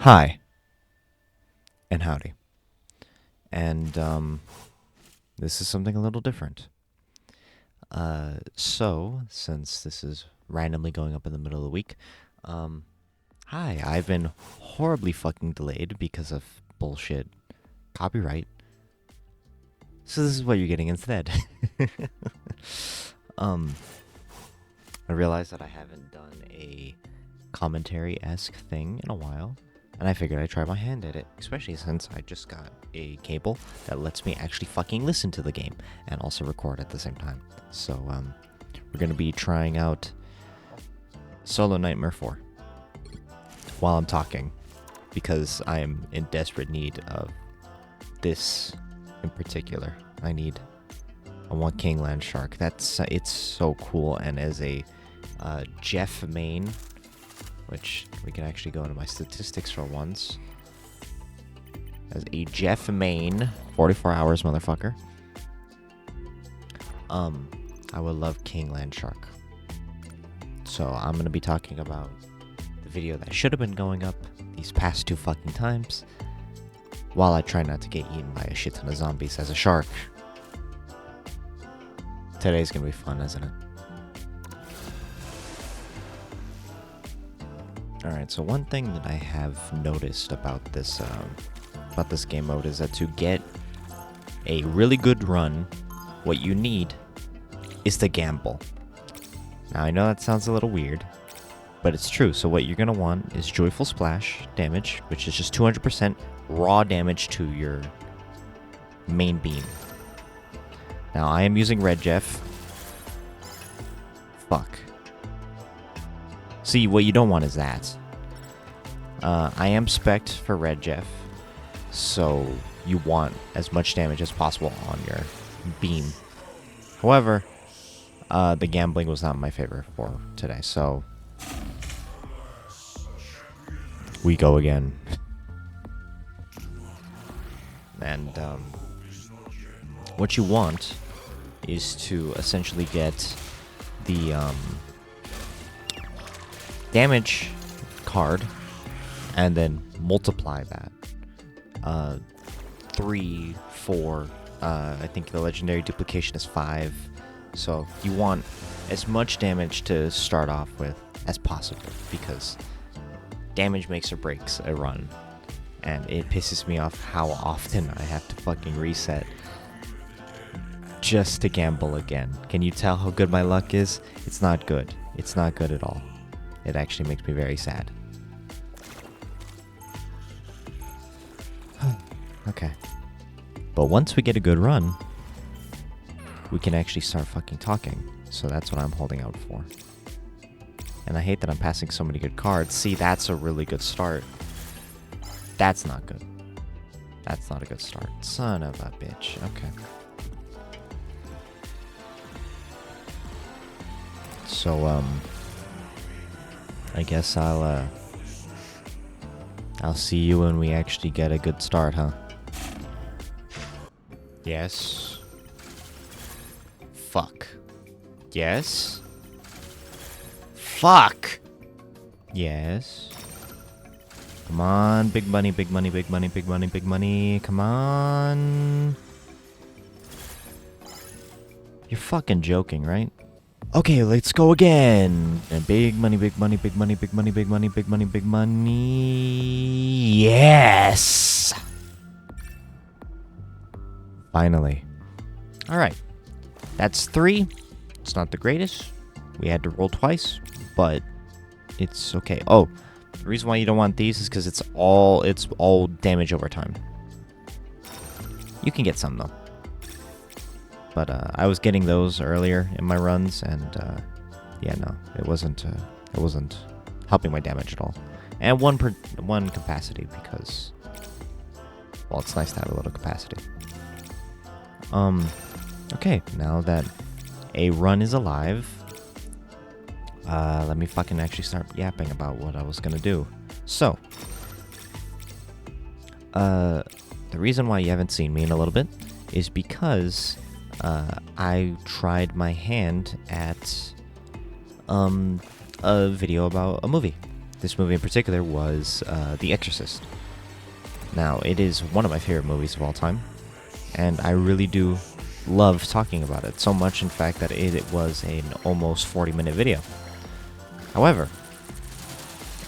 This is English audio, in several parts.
Hi, and howdy. And, this is something a little different. Since this is randomly going up in the middle of the week, hi, I've been horribly fucking delayed because of bullshit copyright. So this is what you're getting instead. I realized that I haven't done a commentary-esque thing in a while. And I figured I'd try my hand at it, especially since I just got a cable that lets me actually fucking listen to the game and also record at the same time. So, we're going to be trying out Solo Nightmare 4 while I'm talking, because I am in desperate need of this in particular. I want King Land Shark. It's so cool, and as a Jeff main, which we can actually go into my statistics for once. As a Jeff main, 44 hours, motherfucker. I would love King Land Shark. So I'm gonna be talking about the video that should have been going up these past 2 fucking times, while I try not to get eaten by a shit ton of zombies as a shark. Today's gonna be fun, isn't it? Alright, so one thing that I have noticed about this game mode is that to get a really good run, what you need is to gamble. Now, I know that sounds a little weird, but it's true. So what you're going to want is Joyful Splash damage, which is just 200% raw damage to your main beam. Now, I am using Red Jeff. Fuck. See, what you don't want is that. I am spec'd for Red Jeff, so you want as much damage as possible on your beam. However, the gambling was not my favorite for today, so we go again. And what you want is to essentially get the damage card and then multiply that. 3, 4, I think the legendary duplication is 5. So you want as much damage to start off with as possible, because damage makes or breaks a run. And it pisses me off how often I have to fucking reset just to gamble again. Can you tell how good my luck is? It's not good. It's not good at all. It actually makes me very sad. Okay. But once we get a good run, we can actually start fucking talking. So that's what I'm holding out for. And I hate that I'm passing so many good cards. See, that's a really good start. That's not good. That's not a good start. Son of a bitch. Okay. So, I guess I'll see you when we actually get a good start, huh? Yes. Fuck. Yes. Fuck. Yes. Come on, big money, big money, big money, big money, big money. Come on. You're fucking joking, right? Okay, let's go again. And big money, big money, big money, big money, big money, big money, big money. Yes! Finally. Alright. That's 3. It's not the greatest. We had to roll twice, but it's okay. Oh, the reason why you don't want these is because it's all damage over time. You can get some though. But I was getting those earlier in my runs, and yeah, no, it wasn't helping my damage at all. And one capacity, because, well, it's nice to have a little capacity. Okay, now that a run is alive, let me fucking actually start yapping about what I was gonna do. So, the reason why you haven't seen me in a little bit is because I tried my hand at a video about a movie. this movie in particular was The Exorcist. Now, it is one of my favorite movies of all time, and I really do love talking about it. So much, in fact, that it was an almost 40-minute video. However,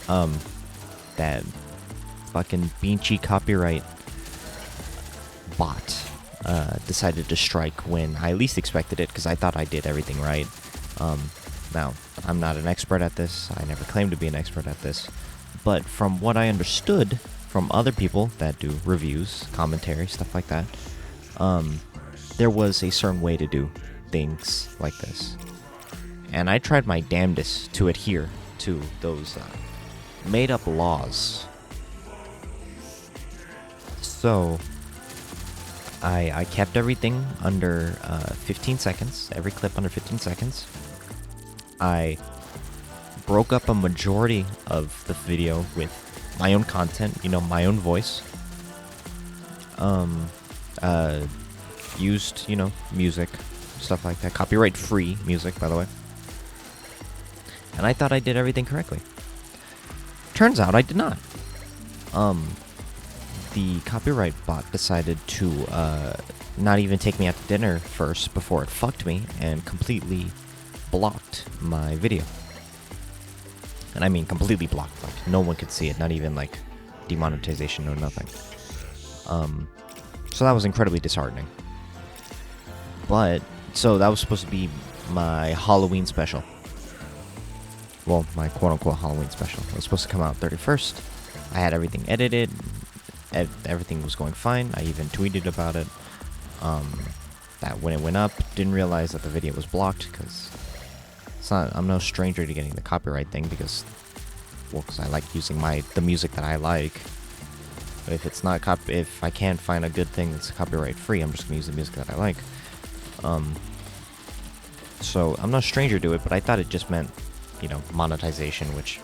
that fucking beanchy copyright bot decided to strike when I least expected it, because I thought I did everything right. Now, I'm not an expert at this. I never claimed to be an expert at this. But from what I understood from other people that do reviews, commentary, stuff like that, there was a certain way to do things like this. And I tried my damnedest to adhere to those made-up laws. So, I kept everything under 15 seconds, every clip under 15 seconds. I broke up a majority of the video with my own content, my own voice. Used, music, stuff like that. Copyright-free music, by the way. And I thought I did everything correctly. Turns out I did not. The copyright bot decided to not even take me out to dinner first before it fucked me and completely blocked my video. And I mean completely blocked, like no one could see it, not even like demonetization or nothing. So that was incredibly disheartening. But, so that was supposed to be my Halloween special. Well, my quote-unquote Halloween special. It was supposed to come out 31st. I had everything edited. Everything was going fine. I even tweeted about it. That when it went up, didn't realize that the video was blocked, because I'm no stranger to getting the copyright thing, because I like using the music that I like. But if it's not if I can't find a good thing that's copyright free, I'm just gonna use the music that I like. So I'm no stranger to it, but I thought it just meant, monetization, which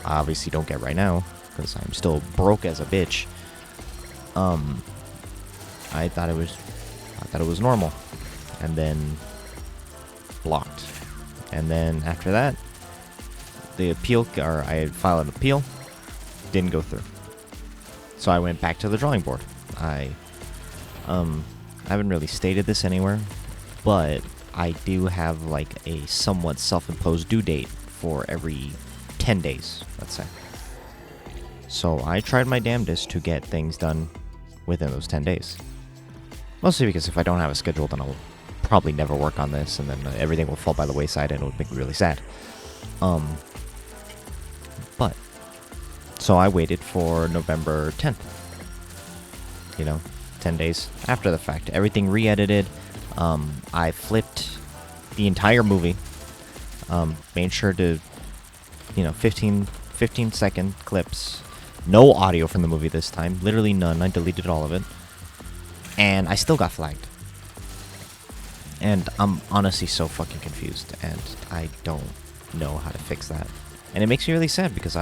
I obviously don't get right now, because I'm still broke as a bitch. I thought it was normal, and then blocked. And then after that, the appeal, or I had filed an appeal, didn't go through. So I went back to the drawing board. I haven't really stated this anywhere, but I do have like a somewhat self-imposed due date for every 10 days, let's say. So I tried my damnedest to get things done within those 10 days. Mostly because if I don't have a schedule, then I'll probably never work on this, and then everything will fall by the wayside, and it would make me really sad. But, so I waited for November 10th. 10 days after the fact. Everything re-edited. I flipped the entire movie. Made sure to, 15-second clips. No audio from the movie this time. Literally none. I deleted all of it. And I still got flagged. And I'm honestly so fucking confused. And I don't know how to fix that. And it makes me really sad, because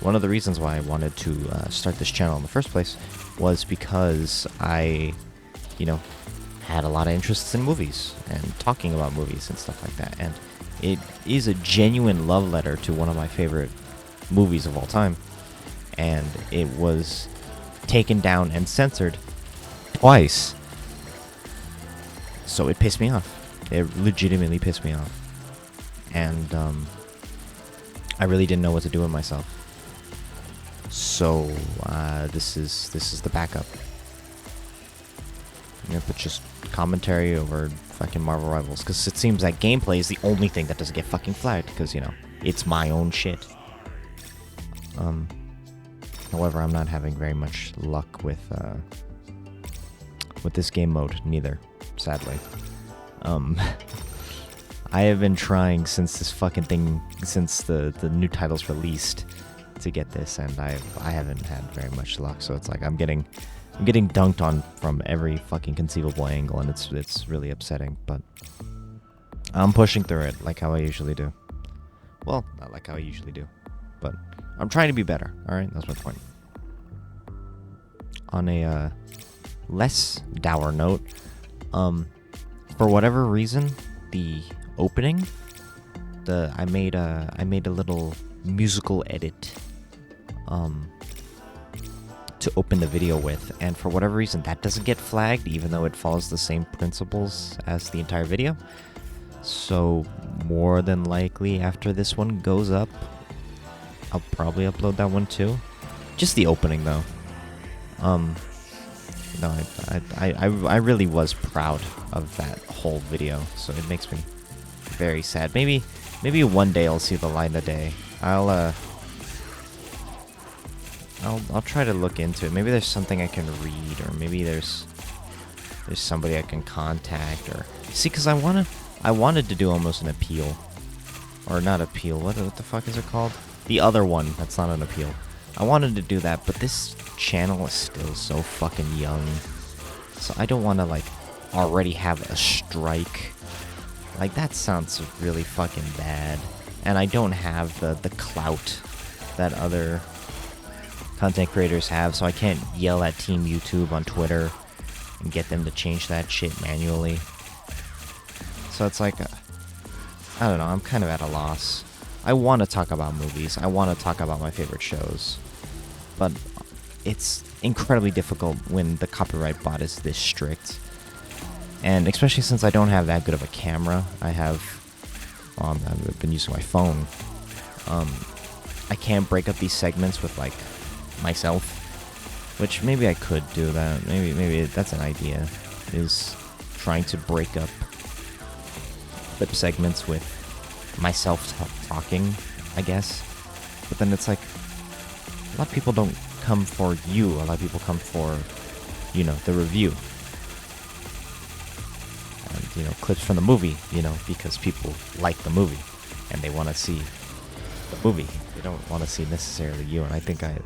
one of the reasons why I wanted to start this channel in the first place was because I, had a lot of interests in movies and talking about movies and stuff like that. And it is a genuine love letter to one of my favorite movies of all time. And it was taken down and censored twice. So it pissed me off. It legitimately pissed me off. And I really didn't know what to do with myself. So this is the backup. But just commentary over fucking Marvel Rivals, because it seems that gameplay is the only thing that doesn't get fucking flagged, because it's my own shit. However, I'm not having very much luck with this game mode neither, sadly. I have been trying since the new title's released to get this, and I haven't had very much luck. So it's like I'm getting dunked on from every fucking conceivable angle, and it's really upsetting. But I'm pushing through it like how I usually do. Well, not like how I usually do, but I'm trying to be better. All right, that's my point. On a less dour note, for whatever reason, the opening, I made a little musical edit to open the video with, and for whatever reason that doesn't get flagged, even though it follows the same principles as the entire video. So more than likely after this one goes up, I'll probably upload that one too. Just the opening though. No, I really was proud of that whole video, so it makes me very sad. Maybe one day I'll see the light of day. I'll try to look into it. Maybe there's something I can read, or maybe there's somebody I can contact, or see, because I wanted to do almost an appeal, or not appeal. What the fuck is it called? The other one. That's not an appeal. I wanted to do that, but this channel is still so fucking young, so I don't want to like already have a strike. Like, that sounds really fucking bad, and I don't have the clout that other content creators have, so I can't yell at Team YouTube on Twitter and get them to change that shit manually. So it's like, I don't know, I'm kind of at a loss. I want to talk about movies, I want to talk about my favorite shows, but it's incredibly difficult when the copyright bot is this strict. And especially since I don't have that good of a camera, I've been using my phone. I can't break up these segments with like myself, which maybe I could do that. Maybe that's an idea, is trying to break up clip segments with myself talking, I guess. But then it's like, a lot of people don't come for you. A lot of people come for, you know, the review. And, you know, clips from the movie, you know, because people like the movie and they want to see the movie. They don't want to see necessarily you. And I think I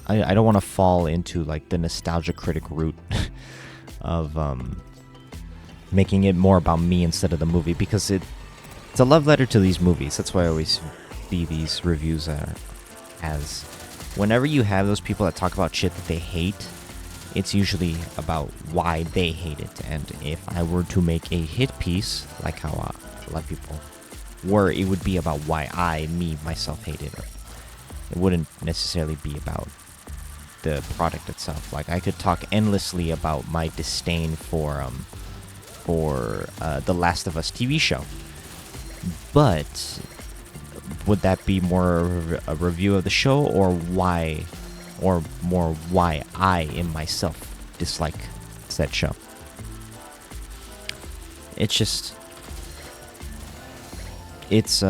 don't want to fall into like the nostalgia critic route of making it more about me instead of the movie, because it's a love letter to these movies. That's why I always see these reviews as whenever you have those people that talk about shit that they hate, it's usually about why they hate it. And if I were to make a hit piece, like how a lot of people were, it would be about why myself hate it. It wouldn't necessarily be about the product itself. Like, I could talk endlessly about my disdain for the Last of Us TV show, but would that be more a review of the show, or more why I in myself dislike said show? It's just, it's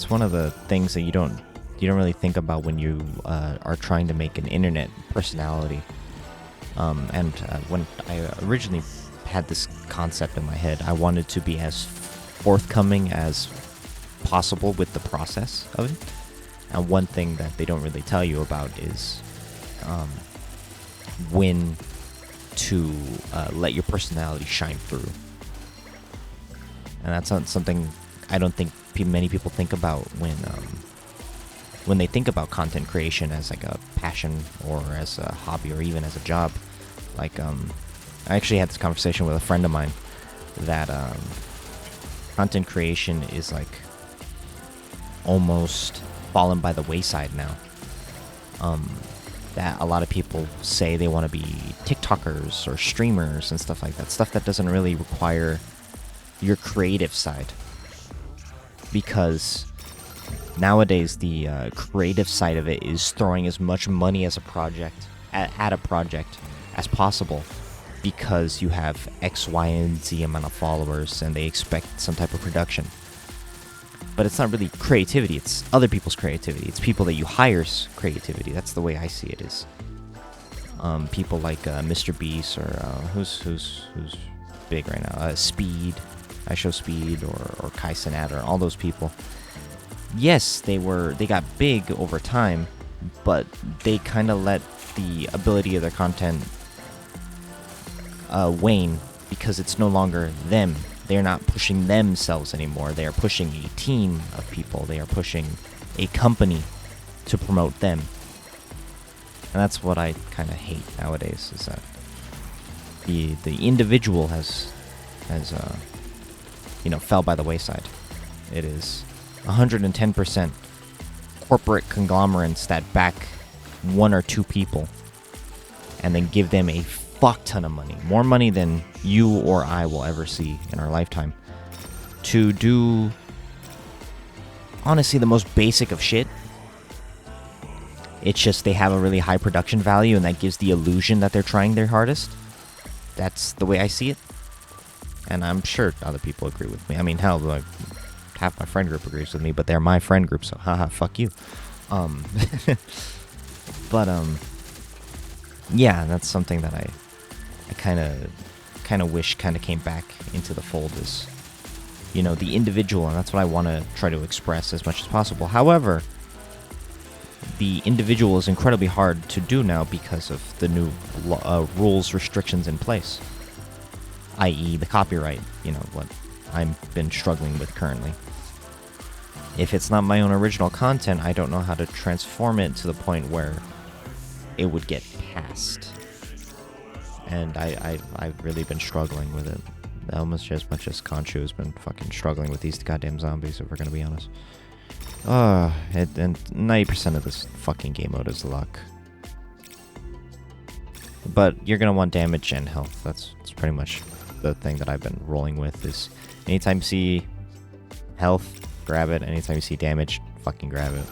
one of the things that you don't really think about when you are trying to make an internet personality. When I originally had this concept in my head, I wanted to be as forthcoming as possible with the process of it. And one thing that they don't really tell you about is when to let your personality shine through. And that's not something I don't think many people think about when they think about content creation as like a passion, or as a hobby, or even as a job. Like, I actually had this conversation with a friend of mine that content creation is like almost fallen by the wayside now. That a lot of people say they want to be TikTokers or streamers and stuff like that. Stuff that doesn't really require your creative side. Because nowadays the creative side of it is throwing as much money as a project at a project as possible, because you have X, Y, and Z amount of followers and they expect some type of production. But it's not really creativity, it's other people's creativity. It's people that you hire's creativity. That's the way I see it is. People like Mr. Beast, or who's big right now? Speed, I Show Speed, or Kai Cenat, all those people. Yes, they got big over time, but they kind of let the ability of their content wane, because it's no longer them. They're not pushing themselves anymore. They are pushing a team of people. They are pushing a company to promote them. And that's what I kind of hate nowadays, is that the individual has fell by the wayside. It is 110% corporate conglomerates that back one or two people and then give them a fuck ton of money, more money than you or I will ever see in our lifetime, to do honestly the most basic of shit. It's just they have a really high production value, and that gives the illusion that they're trying their hardest. That's the way I see it. And I'm sure other people agree with me. I mean, hell, like, half my friend group agrees with me, but they're my friend group, so haha, fuck you. But, yeah, that's something that I kind of wish kind of came back into the fold, is, you know, the individual, and that's what I want to try to express as much as possible. However, the individual is incredibly hard to do now because of the new rules, restrictions in place, i.e. the copyright, you know, what I've been struggling with currently. If it's not my own original content, I don't know how to transform it to the point where it would get passed. And I've really been struggling with it. Almost as much as Conchu has been fucking struggling with these goddamn zombies, if we're gonna be honest. And 90% of this fucking game mode is luck. But you're gonna want damage and health. That's pretty much the thing that I've been rolling with, is anytime you see health, grab it. Anytime you see damage, fucking grab it.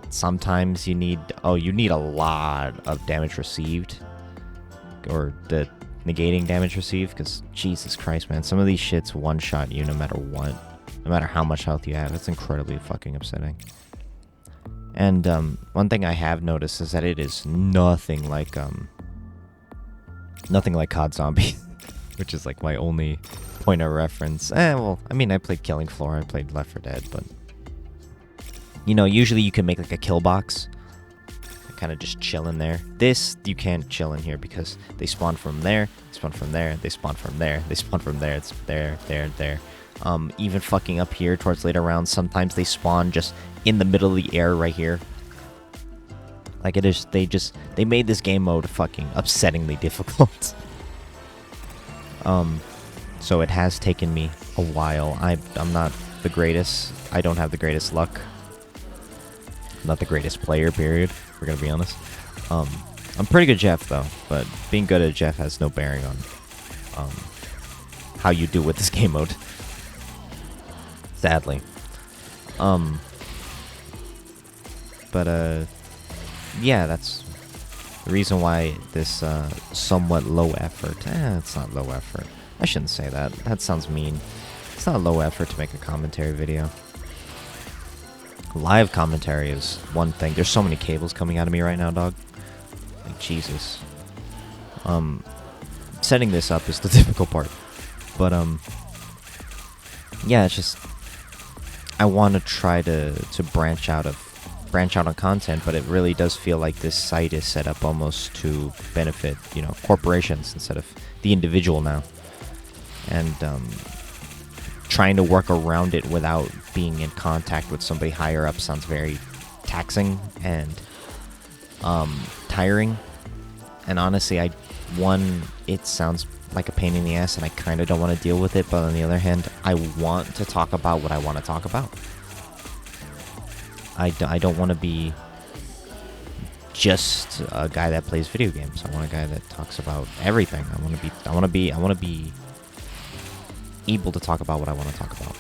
Sometimes you need a lot of damage received, or the negating damage received, because Jesus Christ, man, some of these shits one-shot you no matter what, no matter how much health you have. It's incredibly fucking upsetting. And one thing I have noticed is that it is nothing like COD Zombie, which is like my only point of reference. Well, I mean, I played Killing Floor, I played Left 4 Dead, but you know, usually you can make like a kill box, kind of just chill in there. This, you can't chill in here because they spawn from there, they spawn from there, they spawn from there, they spawn from there. It's there, there, there. Even fucking up here towards later rounds, sometimes they spawn just in the middle of the air right here. Like, it is, they made this game mode fucking upsettingly difficult. So it has taken me a while. I'm not the greatest. I don't have the greatest luck. Not the greatest player, period. We're gonna be honest. I'm pretty good Jeff, though, but being good at Jeff has no bearing on how you do with this game mode. Sadly. Yeah, that's the reason why this somewhat low effort. It's not low effort. I shouldn't say that. That sounds mean. It's not low effort to make a commentary video. Live commentary is one thing. There's so many cables coming out of me right now, dog. Like, Jesus. Setting this up is the difficult part. But, yeah, it's just, I want to try to branch out on content, but it really does feel like this site is set up almost to benefit, you know, corporations instead of the individual now. And trying to work around it without being in contact with somebody higher up sounds very taxing and tiring. And honestly, it sounds like a pain in the ass, and I kind of don't want to deal with it. But on the other hand, I want to talk about what I want to talk about. I don't want to be just a guy that plays video games. I want a guy that talks about everything. I want to be able to talk about what I want to talk about.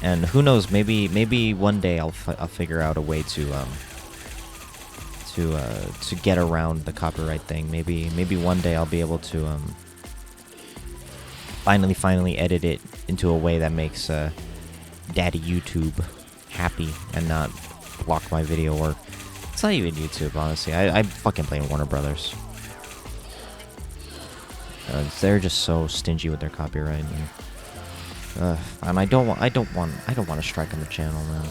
And who knows, maybe one day I'll figure out a way to get around the copyright thing. Maybe one day I'll be able to finally edit it into a way that makes Daddy YouTube happy and not block my video. Or it's not even YouTube, honestly. I'm fucking playing Warner Brothers. They're just so stingy with their copyright, and I don't want to strike on the channel, man.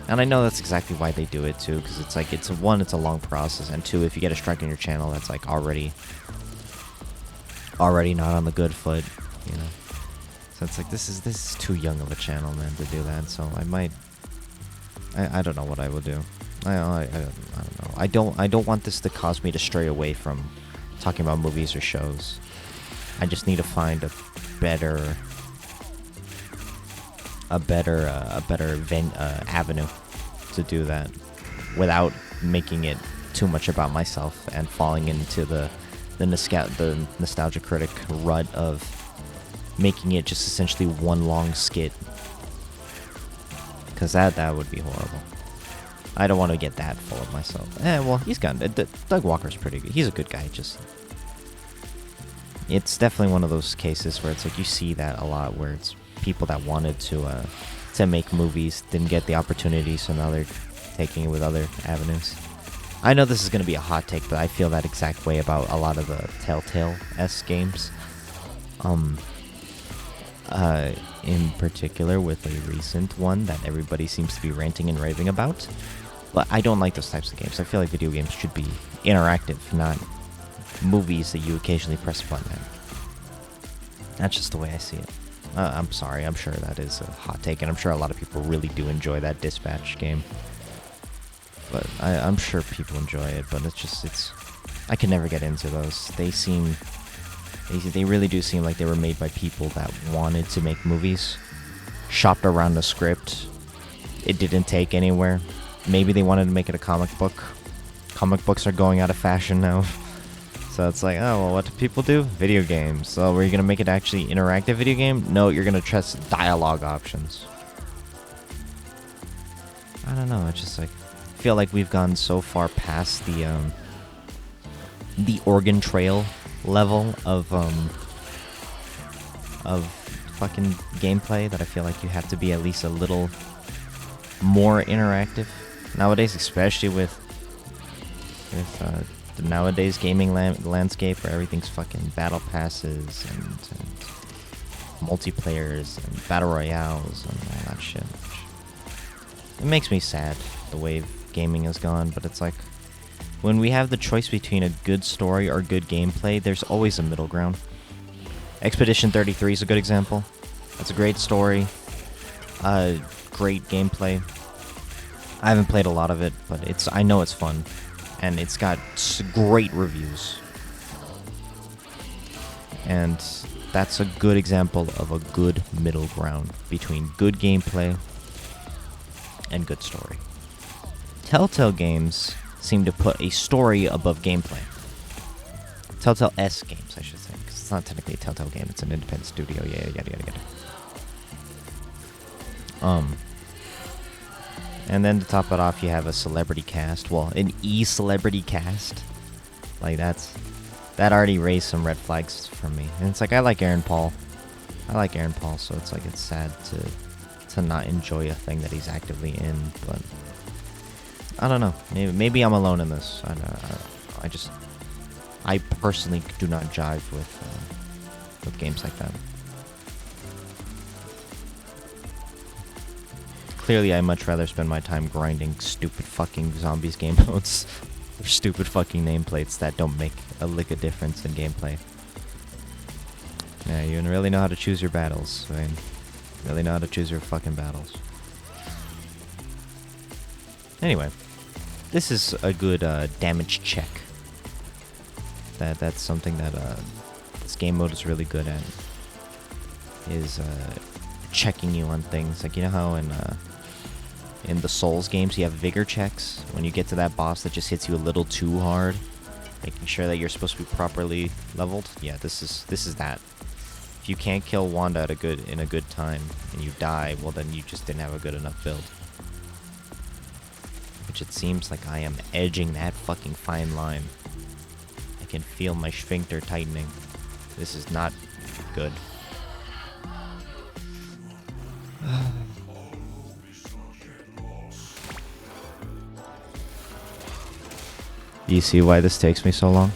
And I know that's exactly why they do it too, because it's like it's a long process, and two, if you get a strike on your channel, that's like already not on the good foot, you know. So it's like this is too young of a channel, man, to do that. So I don't know what I will do. I don't know. I don't want this to cause me to stray away from talking about movies or shows. I just need to find a better a better avenue to do that without making it too much about myself and falling into the nostalgia critic rut of making it just essentially one long skit, because that would be horrible. I don't want to get that full of myself. Well, he's gone. Doug Walker's pretty good. He's a good guy. Just, it's definitely one of those cases where it's like you see that a lot, where it's people that wanted to make movies didn't get the opportunity, so now they're taking it with other avenues. I know this is going to be a hot take, but I feel that exact way about a lot of the Telltale-esque games. In particular with a recent one that everybody seems to be ranting and raving about. But I don't like those types of games. I feel like video games should be interactive, not movies that you occasionally press a button at. That's just the way I see it. I'm sorry, I'm sure that is a hot take, and I'm sure a lot of people really do enjoy that Dispatch game. But I'm sure people enjoy it, but I can never get into those. They really do seem like they were made by people that wanted to make movies, shopped around the script, it didn't take anywhere. Maybe they wanted to make it a comic book. Comic books are going out of fashion now. So it's like, oh, well, what do people do? Video games. So were you going to make it actually interactive video game? No, you're going to trust dialogue options. I don't know, it's just like, I feel like we've gone so far past the Oregon Trail level of fucking gameplay that I feel like you have to be at least a little more interactive nowadays, especially with the nowadays gaming landscape where everything's fucking battle passes and multiplayers and battle royales and all that shit. It makes me sad the way gaming has gone, but it's like, when we have the choice between a good story or good gameplay, there's always a middle ground. Expedition 33 is a good example. That's a great story, great gameplay. I haven't played a lot of it, but I know it's fun, and it's got great reviews. And that's a good example of a good middle ground between good gameplay and good story. Telltale games seem to put a story above gameplay. Telltale-esque games, I should say, because it's not technically a Telltale game, it's an independent studio, yeah, yada yada yada. And then to top it off, you have a celebrity cast. Well, an E-celebrity cast. Like, that already raised some red flags for me. And it's like, I like Aaron Paul, so it's like, it's sad to not enjoy a thing that he's actively in, but I don't know. Maybe I'm alone in this. I personally do not jive with games like that. Clearly, I'd much rather spend my time grinding stupid fucking zombies game modes or stupid fucking nameplates that don't make a lick of difference in gameplay. Yeah, you really know how to choose your battles, right? Really know how to choose your fucking battles. Anyway, this is a good damage check. That's something that this game mode is really good at. Is checking you on things. Like, you know how in the Souls games you have vigor checks when you get to that boss that just hits you a little too hard, making sure that you're supposed to be properly leveled. Yeah, this is that. If you can't kill Wanda in a good time and you die, well then you just didn't have a good enough build. Which it seems like I am edging that fucking fine line. I can feel my sphincter tightening. This is not good. You see why this takes me so long?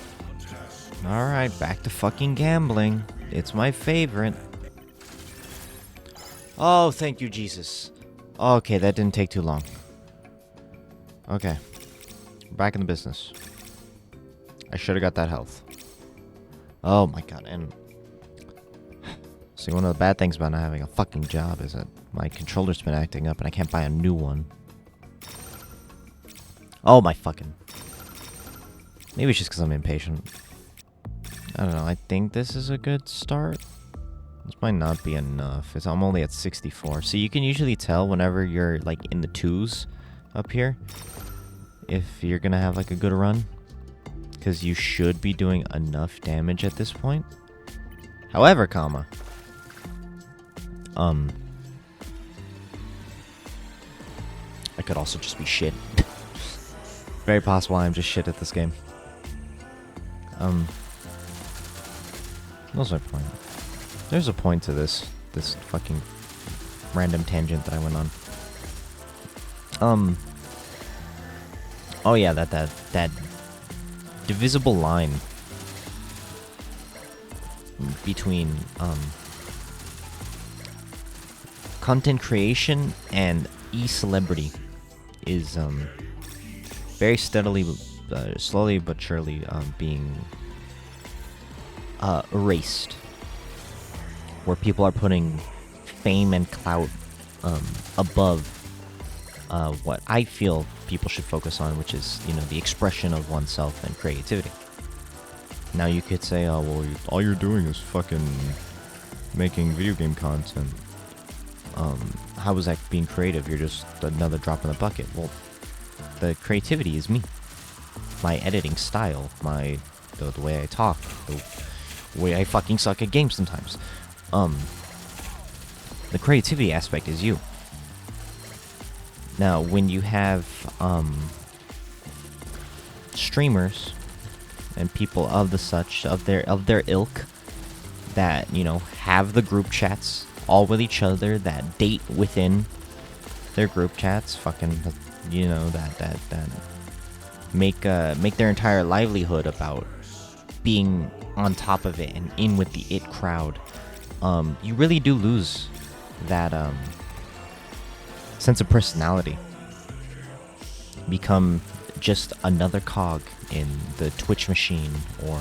Alright, back to fucking gambling. It's my favorite. Oh, thank you, Jesus. Okay, that didn't take too long. Okay. Back in the business. I should have got that health. Oh my god, and... See, one of the bad things about not having a fucking job is that my controller's been acting up and I can't buy a new one. Oh my fucking... Maybe it's just because I'm impatient. I don't know, I think this is a good start. This might not be enough. I'm only at 64. So you can usually tell whenever you're like in the 2s up here if you're gonna have like a good run. Because you should be doing enough damage at this point. However, comma. I could also just be shit. Very possible I'm just shit at this game. What's my point? There's a point to this fucking random tangent that I went on. Oh yeah, that divisible line between content creation and e-celebrity is very steadily, slowly but surely being erased. Where people are putting fame and clout above what I feel people should focus on, which is, you know, the expression of oneself and creativity. Now you could say, oh, well, all you're doing is fucking making video game content. How is that being creative? You're just another drop in the bucket. Well, the creativity is me. My editing style, the way I talk, the way I fucking suck at games sometimes. The creativity aspect is you. Now, when you have streamers and people of the such of their ilk that, you know, have the group chats all with each other, that date within their group chats, fucking, you know, that make their entire livelihood about being on top of it and in with the it crowd, you really do lose that sense of personality. Become just another cog in the Twitch machine or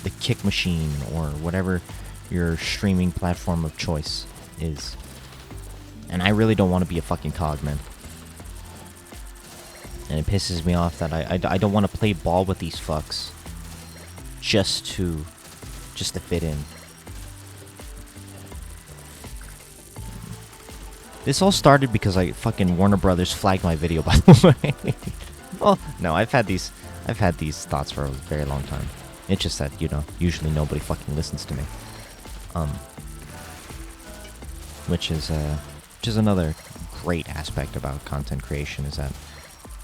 the Kick machine or whatever your streaming platform of choice is. And I really don't want to be a fucking cog, man. And it pisses me off that I don't want to play ball with these fucks just to fit in. This all started because fucking Warner Brothers flagged my video, by the way. Well, no, I've had these thoughts for a very long time. It's just that, you know, usually nobody fucking listens to me. Which is another great aspect about content creation, is that,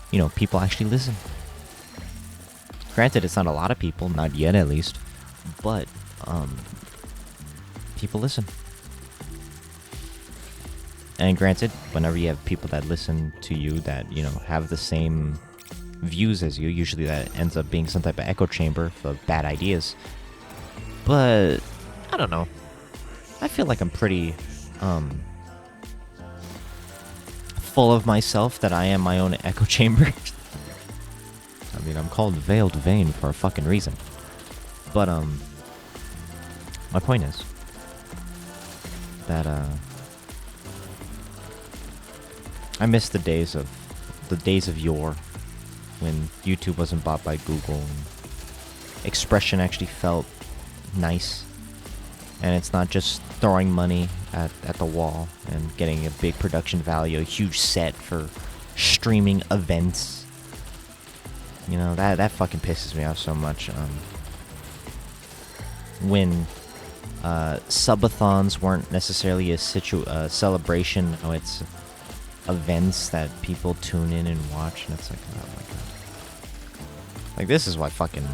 you know, people actually listen. Granted, it's not a lot of people, not yet at least, but people listen. And granted, whenever you have people that listen to you that, you know, have the same views as you, usually that ends up being some type of echo chamber of bad ideas. But I don't know. I feel like I'm pretty full of myself that I am my own echo chamber. I mean, I'm called VeiledVain for a fucking reason. But my point is that I miss the days of yore, when YouTube wasn't bought by Google and expression actually felt nice, and it's not just throwing money at the wall and getting a big production value, a huge set for streaming events. You know, that fucking pisses me off so much. When subathons weren't necessarily a celebration. No, it's events that people tune in and watch, and it's like, oh my god. Like, this is why fucking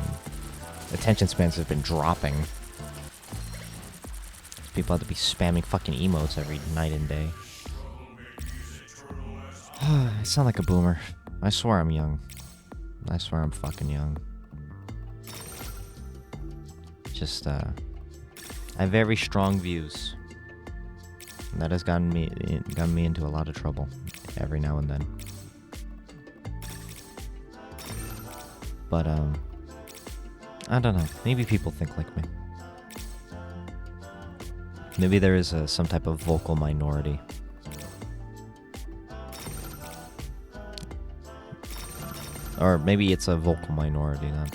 attention spans have been dropping. People have to be spamming fucking emotes every night and day. I sound like a boomer. I swear I'm young. I swear I'm fucking young. Just, I have very strong views. And that has gotten me into a lot of trouble every now and then. But, I don't know. Maybe people think like me. Maybe there is some type of vocal minority. Or maybe it's a vocal minority then.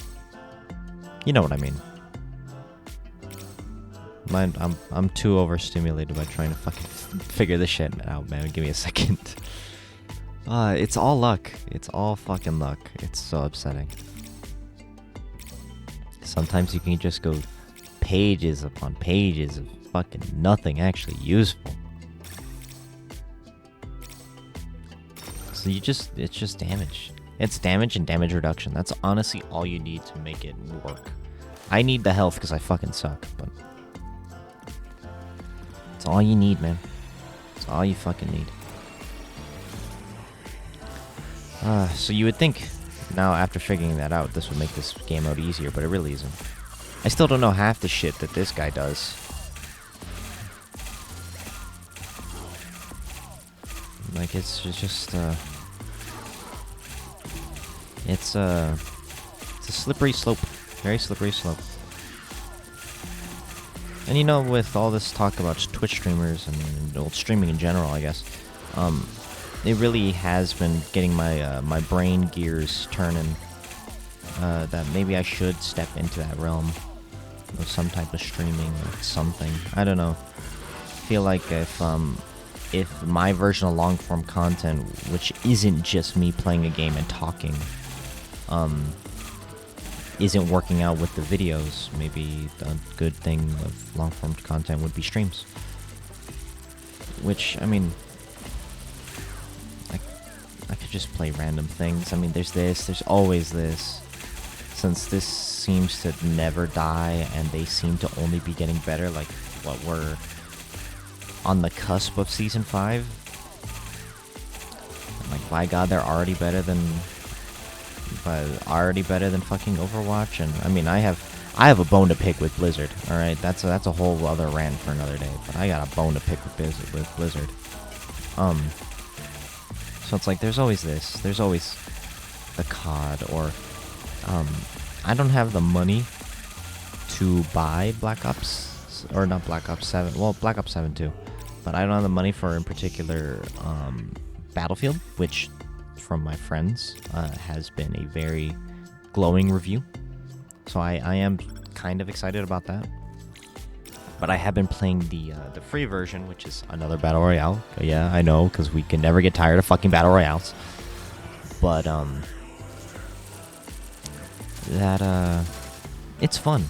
You know what I mean. I'm too overstimulated by trying to fucking figure this shit out, man. Give me a second. It's all luck. It's all fucking luck. It's so upsetting. Sometimes you can just go pages upon pages of fucking nothing actually useful. So it's just damage. It's damage and damage reduction. That's honestly all you need to make it work. I need the health because I fucking suck, but it's all you need, man. It's all you fucking need. So you would think now after figuring that out, this would make this game mode easier, but it really isn't. I still don't know half the shit that this guy does. Like, it's just, it's a slippery slope. Very slippery slope. And you know, with all this talk about Twitch streamers and old streaming in general, I guess, it really has been getting my brain gears turning. That maybe I should step into that realm of some type of streaming or something. I don't know. I feel like if my version of long form content, which isn't just me playing a game and talking, isn't working out with the videos, maybe a good thing of long form content would be streams. Which, I mean, I could just play random things. I mean, there's this, there's always this. Since this seems to never die and they seem to only be getting better, like what we're on the cusp of season 5. Like, by God, they're already better than fucking Overwatch. And I mean, I have a bone to pick with Blizzard. All right, that's a whole other rant for another day. But I got a bone to pick with Blizzard. So it's like there's always this. There's always the COD or I don't have the money to buy Black Ops, or not Black Ops 7. Well, Black Ops 7 too. But I don't have the money for, in particular, Battlefield, which, from my friends, has been a very glowing review. So I am kind of excited about that. But I have been playing the free version, which is another Battle Royale. Yeah, I know, because we can never get tired of fucking Battle Royales. But, it's fun.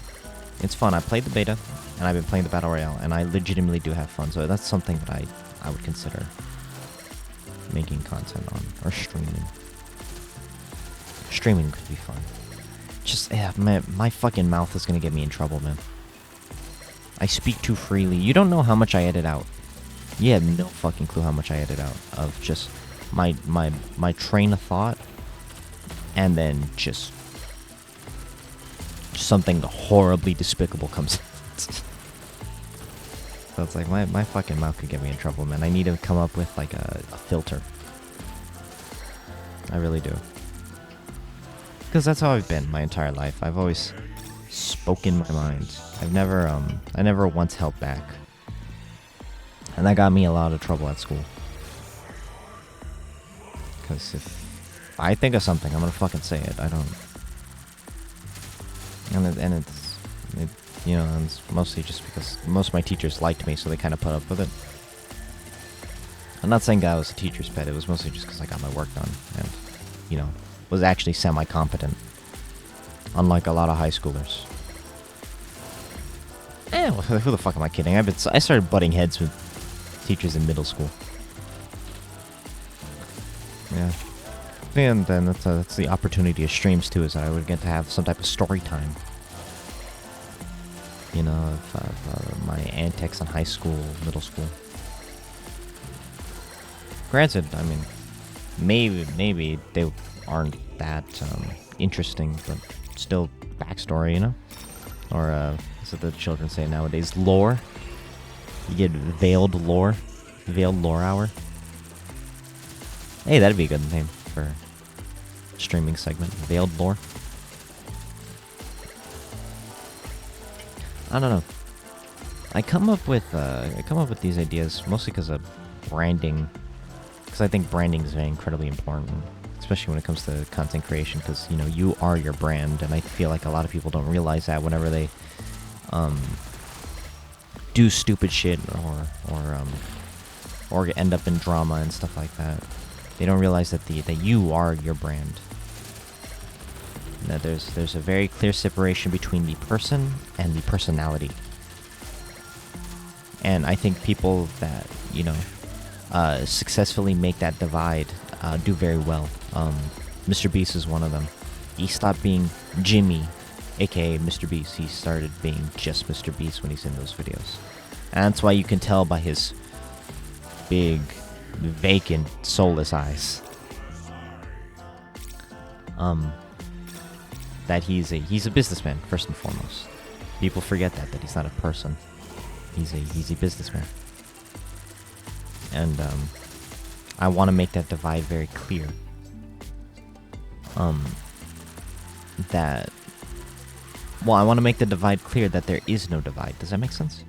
It's fun. I played the beta, and I've been playing the Battle Royale, and I legitimately do have fun. So that's something that I would consider making content on, or streaming. Streaming could be fun. Just, yeah, my fucking mouth is gonna get me in trouble, man. I speak too freely. You don't know how much I edit out. You have no fucking clue how much I edit out of just my train of thought, and then just something horribly despicable comes out. So it's like my fucking mouth could get me in trouble, man. I need to come up with like a filter. I really do. Because that's how I've been my entire life. I've always spoken my mind. I never once held back. And that got me a lot of trouble at school. Because if I think of something, I'm gonna fucking say it. I don't. And it's you know, and it's mostly just because most of my teachers liked me, so they kind of put up with it. I'm not saying that I was a teacher's pet. It was mostly just because I got my work done and, you know, was actually semi-competent. Unlike a lot of high schoolers. Who the fuck am I kidding? I started butting heads with teachers in middle school. Yeah. And then that's the opportunity of streams too, is that I would get to have some type of story time. You know, of my antics in high school, middle school. Granted, I mean, maybe they aren't that interesting, but still backstory, you know? Or, is it the children say nowadays? Lore? You get veiled lore? Veiled lore hour? Hey, that'd be a good name for a streaming segment. Veiled lore? I don't know. I come up with these ideas mostly because of branding. Because I think branding is very incredibly important, especially when it comes to content creation. Because, you know, you are your brand, and I feel like a lot of people don't realize that whenever they do stupid shit or end up in drama and stuff like that. They don't realize that that you are your brand. That there's a very clear separation between the person and the personality. And I think people that, you know, successfully make that divide do very well. Mr. Beast is one of them. He stopped being Jimmy, aka Mr. Beast. He started being just Mr. Beast when he's in those videos. And that's why you can tell by his big, vacant, soulless eyes. That he's a businessman first and foremost. People forget that he's not a person. He's a businessman. And I want to make that divide very clear. I want to make the divide clear that there is no divide. Does that make sense?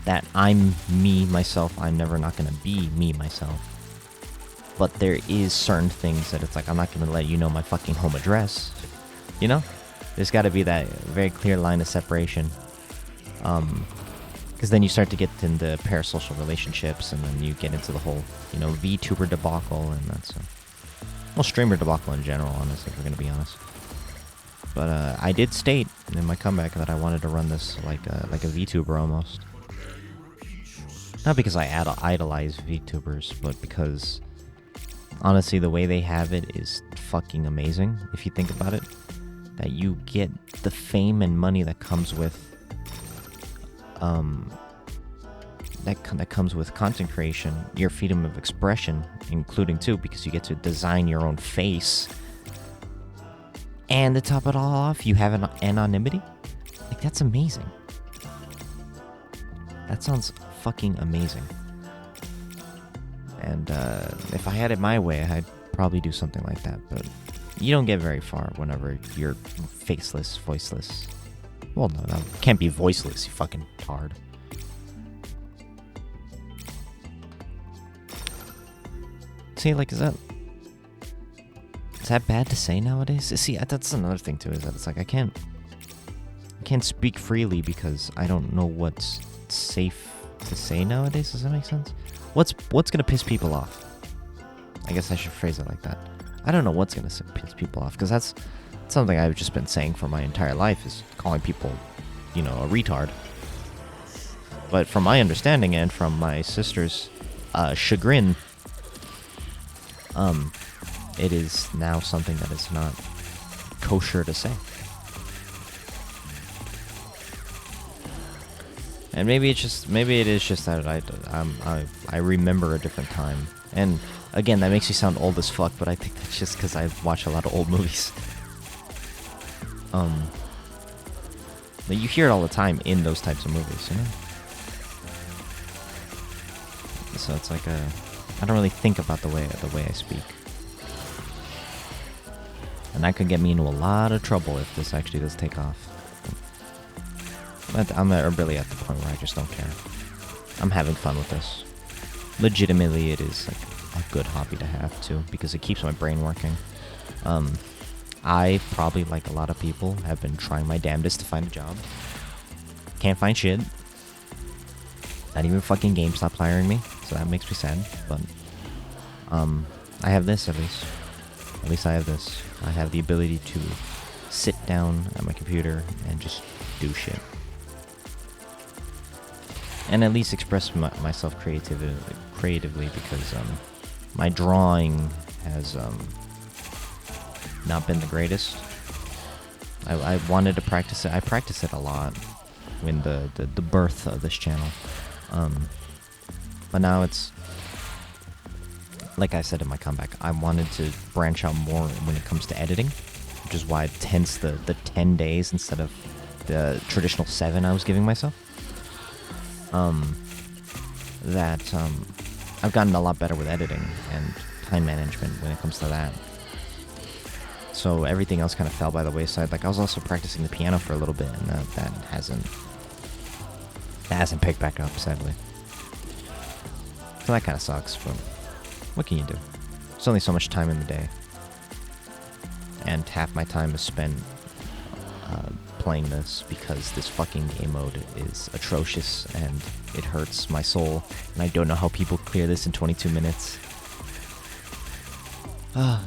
That I'm me, myself. I'm never not going to be me, myself. But there is certain things that it's like, I'm not going to let you know my fucking home address. You know? There's got to be that very clear line of separation. Because then you start to get into parasocial relationships, and then you get into the whole, you know, VTuber debacle, and that's well, streamer debacle in general, honestly, if we're gonna be honest. But I did state in my comeback that I wanted to run this like a VTuber almost. Not because I idolize VTubers, but because honestly, the way they have it is fucking amazing. If you think about it, that you get the fame and money that comes with that comes with content creation, your freedom of expression, including too, because you get to design your own face, and to top it all off, you have an anonymity. Like, that's amazing. That sounds fucking amazing. And if I had it my way, I'd probably do something like that. But you don't get very far whenever you're faceless, voiceless. Well, no, that can't be voiceless, you fucking tard. See, like, is that bad to say nowadays? See, that's another thing too, is that it's like I can't speak freely because I don't know what's safe to say nowadays. Does that make sense? What's gonna piss people off? I guess I should phrase it like that. I don't know what's gonna piss people off, because that's something I've just been saying for my entire life, is calling people, you know, a retard. But from my understanding and from my sister's chagrin, it is now something that is not kosher to say. And maybe it is just that I remember a different time. And again, that makes me sound old as fuck, but I think that's just because I watch a lot of old movies. But you hear it all the time in those types of movies, you know? So it's like I don't really think about the way I speak. And that could get me into a lot of trouble if this actually does take off. But I'm really at the point where I just don't care. I'm having fun with this. Legitimately, it is like a good hobby to have too, because it keeps my brain working. I probably, like a lot of people, have been trying my damnedest to find a job. Can't find shit. Not even fucking GameStop hiring me, so that makes me sad. But I have this at least. At least I have this. I have the ability to sit down at my computer and just do shit. And at least express myself creatively, because my drawing has not been the greatest. I wanted to practice it. I practice it a lot when the birth of this channel. But now it's, like I said in my comeback, I wanted to branch out more when it comes to editing, which is why it tends the 10 days instead of the traditional 7 I was giving myself. I've gotten a lot better with editing and time management when it comes to that. So everything else kind of fell by the wayside. Like, I was also practicing the piano for a little bit, and that hasn't picked back up, sadly. So that kind of sucks, but what can you do? There's only so much time in the day. And half my time is spent playing this because this fucking game mode is atrocious and it hurts my soul, and I don't know how people clear this in 22 minutes. I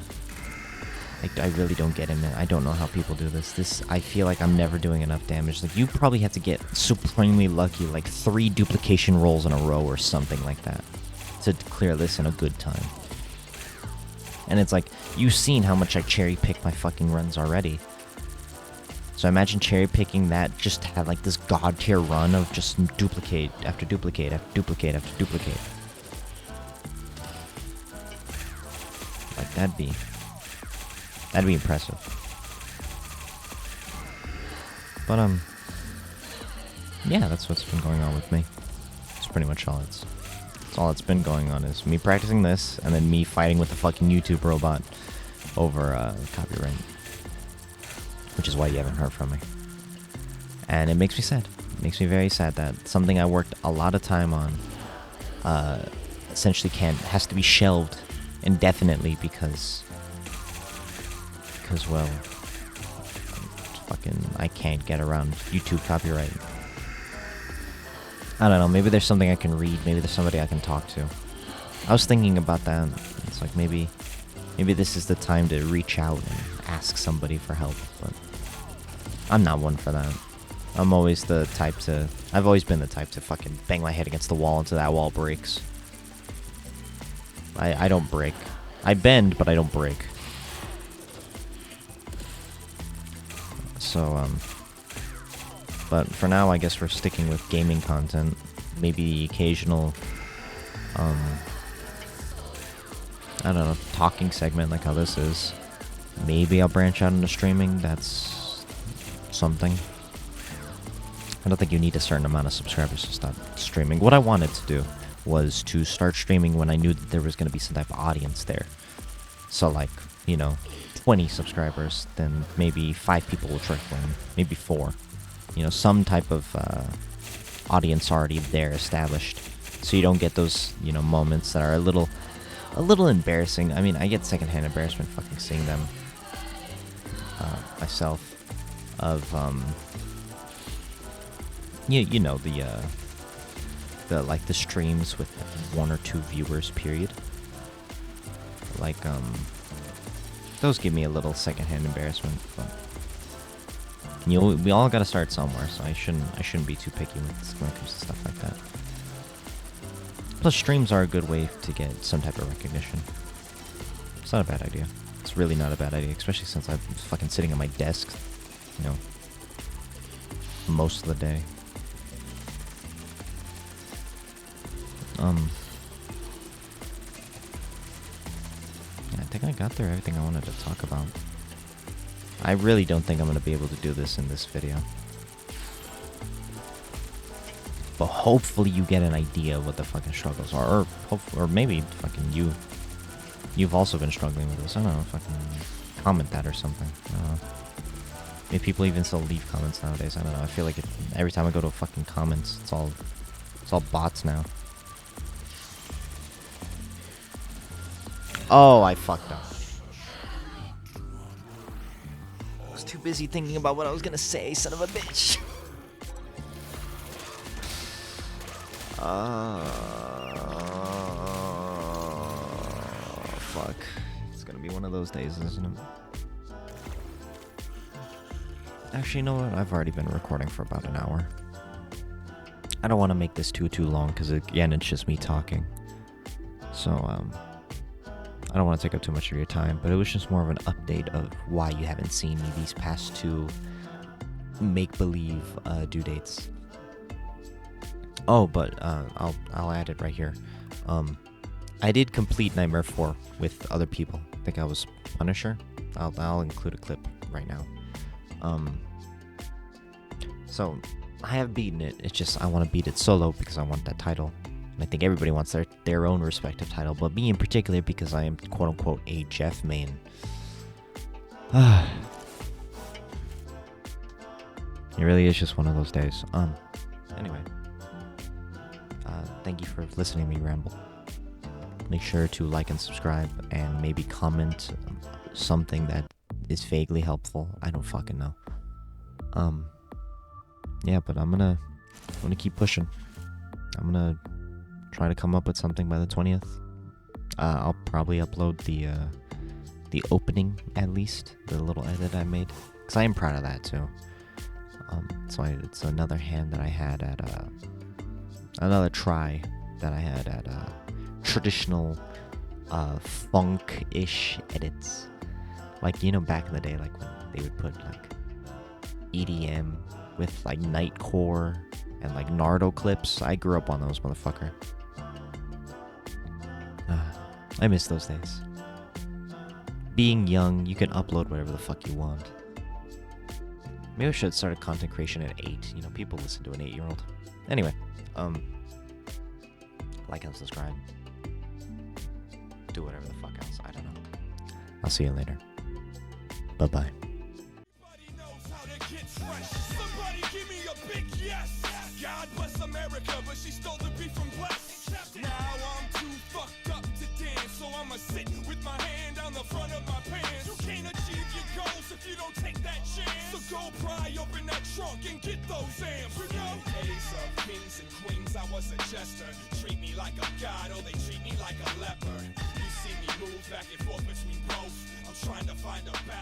really don't get it, man. I don't know how people do this. I feel like I'm never doing enough damage. Like, you probably have to get supremely lucky, like 3 duplication rolls in a row or something like that, to clear this in a good time. And it's like, you've seen how much I cherry-pick my fucking runs already. So imagine cherry-picking that just to have like this god-tier run of just duplicate after duplicate after duplicate after duplicate. Like, that'd be impressive. But, yeah, that's what's been going on with me. It's pretty much all it's been going on is me practicing this, and then me fighting with the fucking YouTube robot over, copyright. Which is why you haven't heard from me. And it makes me sad. It makes me very sad that something I worked a lot of time on, essentially has to be shelved indefinitely because, well, I can't get around YouTube copyright. I don't know, maybe there's something I can read, maybe there's somebody I can talk to. I was thinking about that. It's like, maybe this is the time to reach out and ask somebody for help, but I'm not one for that. I've always been the type to fucking bang my head against the wall until that wall breaks. I don't break. I bend, but I don't break. So, but for now, I guess we're sticking with gaming content. Maybe the occasional, I don't know, talking segment like how this is. Maybe I'll branch out into streaming. That's something. I don't think you need a certain amount of subscribers to start streaming. What I wanted to do was to start streaming when I knew that there was going to be some type of audience there. So, like, 20 subscribers, then maybe 5 people will trickle in, maybe 4. Some type of audience already there established, so you don't get those, moments that are a little embarrassing. I mean, I get secondhand embarrassment fucking seeing them myself. Of the streams with 1 or 2 viewers, period. Like, those give me a little secondhand embarrassment, but we all gotta start somewhere, so I shouldn't be too picky when it comes to stuff like that. Plus, streams are a good way to get some type of recognition. It's not a bad idea. It's really not a bad idea, especially since I'm fucking sitting at my desk, most of the day. Yeah, I think I got through everything I wanted to talk about. I really don't think I'm going to be able to do this in this video. But hopefully you get an idea of what the fucking struggles are. Or maybe fucking you've also been struggling with this. I don't know, fucking comment that or something. I don't know. Maybe people even still leave comments nowadays. I don't know. I feel like every time I go to fucking comments, it's all bots now. Oh, I fucked up. I was too busy thinking about what I was gonna say, son of a bitch. Fuck. It's gonna be one of those days, isn't it? Actually, you know what? I've already been recording for about an hour. I don't want to make this too long, because again, it's just me talking. So, I don't want to take up too much of your time, but it was just more of an update of why you haven't seen me these past 2 make-believe due dates. Oh, but I'll add it right here. I did complete Nightmare 4 with other people. I think I was Punisher. I'll include a clip right now. So I have beaten it. It's just I want to beat it solo because I want that title. And I think everybody wants their own respective title, but me in particular because I am quote-unquote a Jeff main. It really is just one of those days. Anyway. Thank you for listening to me ramble. Make sure to like and subscribe, and maybe comment something that is vaguely helpful. I don't fucking know. Yeah, but I'm gonna keep pushing. I'm gonna try to come up with something by the 20th. I'll probably upload the opening, at least the little edit I made, because I am proud of that too. So it's another hand that I had at another try that I had at traditional funk-ish edits, like, you know, back in the day, like when they would put like EDM with like Nightcore and like Nardo clips. I grew up on those, motherfucker. I miss those days. Being young, you can upload whatever the fuck you want. Maybe I should start a content creation at 8. You know, people listen to an 8-year-old. Anyway, like and subscribe. Do whatever the fuck else. I don't know. I'll see you later. Bye-bye. Somebody give me a big yes. God bless America, but she stole the beef from Bless. Now I'm too fucked up to dance, so I'ma sit with my hand on the front of my pants. You can't achieve your goals if you don't take that chance. So go pry open that trunk and get those amps. You know? Days of kings and queens, I was a jester. Treat me like a god, or they treat me like a leper. You see me move back and forth between both. I'm trying to find a balance.